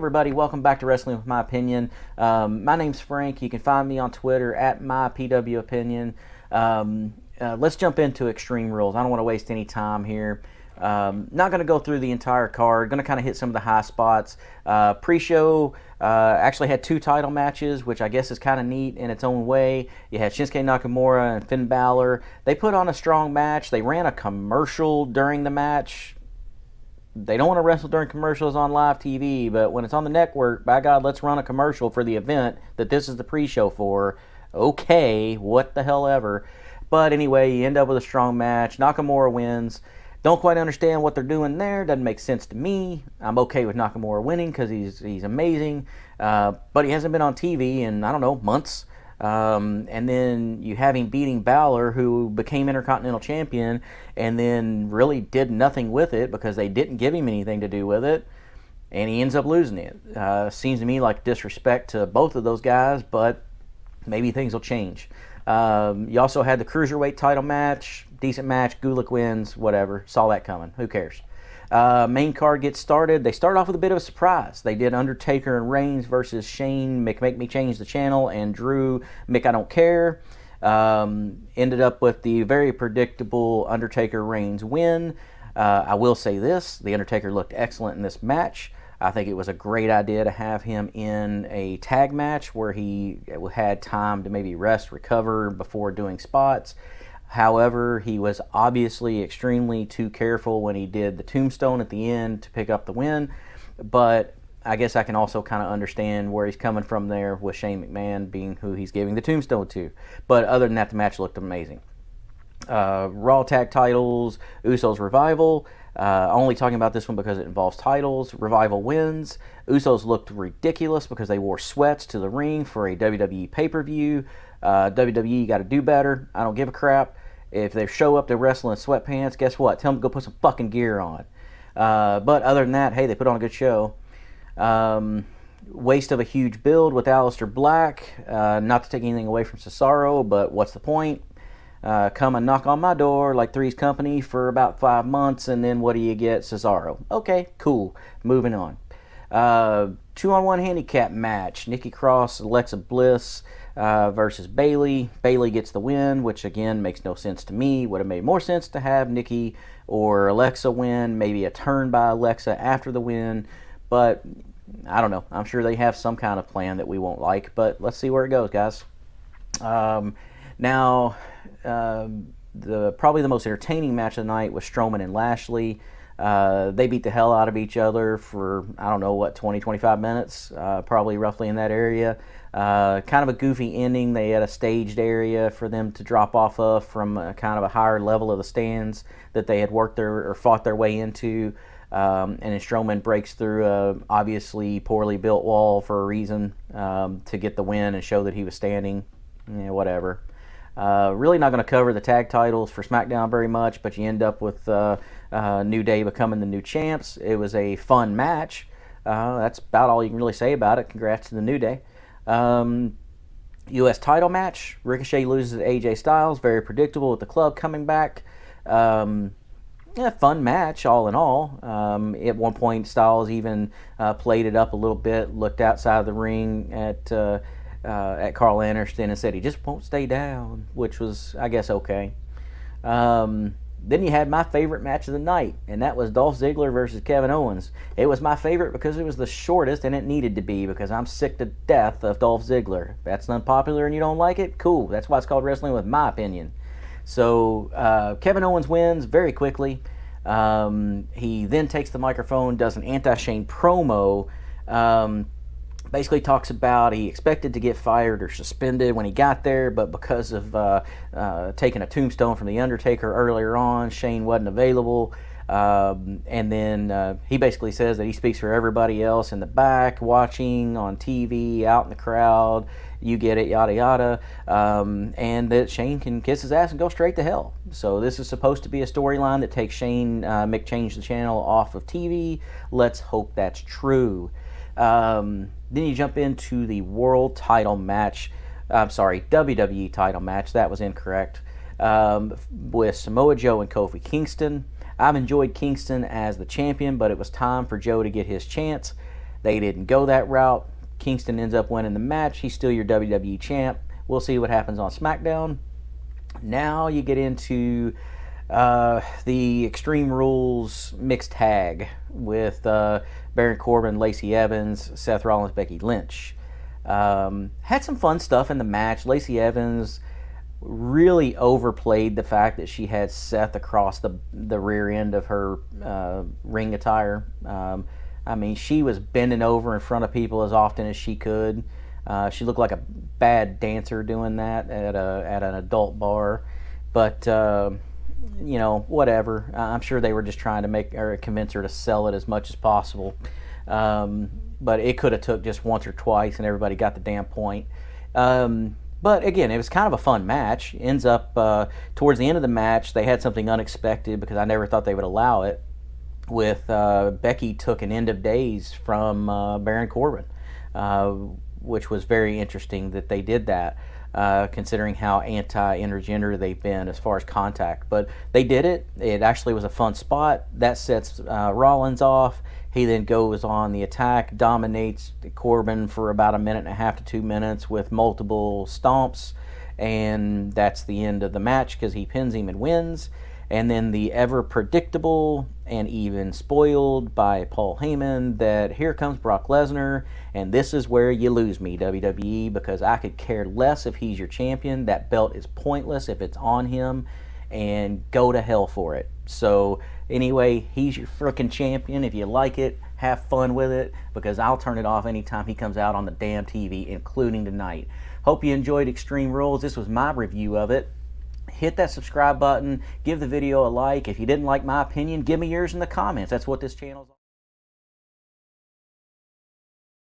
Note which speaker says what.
Speaker 1: everybody, welcome back to Wrestling with My Opinion. My name's Frank. You can find me on Twitter at MyPWOpinion. Let's jump into Extreme Rules. I don't want to waste any time here. Not going to go through the entire card. Going to kind of hit some of the high spots. Pre-show actually had 2 title matches, which I guess is kind of neat in its own way. You had Shinsuke Nakamura and Finn Balor. They put on a strong match. They ran a commercial during the match. They don't want to wrestle during commercials on live TV, but when it's on the network, by God, let's run a commercial for the event that this is the pre-show for. Okay, what the hell ever. But anyway, you end up with a strong match. Nakamura wins. Don't quite understand what they're doing there. Doesn't make sense to me. I'm okay with Nakamura winning because he's amazing. But he hasn't been on TV in, I don't know, months. And then you have him beating Balor, who became Intercontinental Champion, and then really did nothing with it because they didn't give him anything to do with it, and he ends up losing it. Seems to me like disrespect to both of those guys, but maybe things will change. You also had the Cruiserweight title match, decent match, Gulick wins, whatever, saw that coming, who cares? Main card gets started. They start off with a bit of a surprise. They did Undertaker and Reigns versus Shane, Make Me Change the Channel, and Drew, Mick I Don't Care. Ended up with the very predictable Undertaker-Reigns win. I will say this, the Undertaker looked excellent in this match. I think it was a great idea to have him in a tag match where he had time to maybe rest, recover before doing spots. However, he was obviously extremely too careful when he did the tombstone at the end to pick up the win. But I guess I can also kind of understand where he's coming from there with Shane McMahon being who he's giving the tombstone to. But other than that, the match looked amazing. Raw tag titles, Usos Revival. Only talking about this one because it involves titles. Revival wins. Usos looked ridiculous because they wore sweats to the ring for a WWE pay-per-view. WWE got to do better. I don't give a crap. If they show up to wrestle in sweatpants, guess what? Tell them to go put some fucking gear on. But other than that, hey, they put on a good show. Waste of a huge build with Aleister Black. Not to take anything away from Cesaro, but what's the point? Come and knock on my door like Three's Company for about 5 months, and then what do you get? Cesaro. Okay, cool. Moving on. 2-on-1 handicap match. Nikki Cross, Alexa Bliss versus Bayley. Bayley gets the win, which again makes no sense to me. Would have made more sense to have Nikki or Alexa win, maybe a turn by Alexa after the win, but I don't know. I'm sure they have some kind of plan that we won't like, but let's see where it goes, guys. Now, probably the most entertaining match of the night was Strowman and Lashley. They beat the hell out of each other for, I don't know, 20-25 minutes, probably roughly in that area. Kind of a goofy ending. They had a staged area for them to drop off of from kind of a higher level of the stands that they had worked or fought their way into. And then Strowman breaks through a obviously poorly built wall for a reason to get the win and show that he was standing. Yeah, whatever. Really not going to cover the tag titles for SmackDown very much, but you end up with New Day becoming the new champs. It was a fun match. That's about all you can really say about it. Congrats to the New Day. U.S. title match. Ricochet loses to AJ Styles. Very predictable with the club coming back. Fun match all in all. At one point, Styles even played it up a little bit, looked outside the ring at Carl Anderson and said he just won't stay down, which was, I guess, okay. Then you had my favorite match of the night, and that was Dolph Ziggler versus Kevin Owens. It was my favorite because it was the shortest, and it needed to be because I'm sick to death of Dolph Ziggler. If that's unpopular and you don't like it, cool. That's why it's called Wrestling with My Opinion. So Kevin Owens wins very quickly. He then takes the microphone, does an anti-Shane promo, basically talks about he expected to get fired or suspended when he got there, but because of taking a tombstone from The Undertaker earlier on, Shane wasn't available. And then he basically says that he speaks for everybody else in the back, watching on TV, out in the crowd, you get it, yada yada, and that Shane can kiss his ass and go straight to hell. So this is supposed to be a storyline that takes Shane, Mick Change the Channel off of TV. Let's hope that's true. Then you jump into the world title match. I'm sorry, WWE title match. That was incorrect. With Samoa Joe and Kofi Kingston. I've enjoyed Kingston as the champion, but it was time for Joe to get his chance. They didn't go that route. Kingston ends up winning the match. He's still your WWE champ. We'll see what happens on SmackDown. Now you get into the Extreme Rules mixed tag with Baron Corbin, Lacey Evans, Seth Rollins, Becky Lynch. Had some fun stuff in the match. Lacey Evans really overplayed the fact that she had Seth across the rear end of her ring attire. I mean, she was bending over in front of people as often as she could. She looked like a bad dancer doing that at an adult bar. But you know, whatever. I'm sure they were just trying to make or convince her to sell it as much as possible. But it could have took just once or twice, and everybody got the damn point. But again, it was kind of a fun match. Ends up towards the end of the match, they had something unexpected because I never thought they would allow it. With Becky took an end of days from Baron Corbin, which was very interesting that they did that, considering how anti-intergender they've been as far as contact. But they did it. It actually was a fun spot. That sets Rollins off. He then goes on the attack, dominates Corbin for about 1.5 to 2 minutes with multiple stomps, and that's the end of the match because he pins him and wins. And then the ever predictable and even spoiled by Paul Heyman that here comes Brock Lesnar, and this is where you lose me, WWE, because I could care less if he's your champion. That belt is pointless if it's on him, and go to hell for it. So anyway, he's your freaking champion. If you like it, have fun with it, because I'll turn it off anytime he comes out on the damn TV, including tonight. Hope you enjoyed Extreme Rules. This was my review of it. Hit that subscribe button. Give the video a like. If you didn't like my opinion, give me yours in the comments. That's what this channel's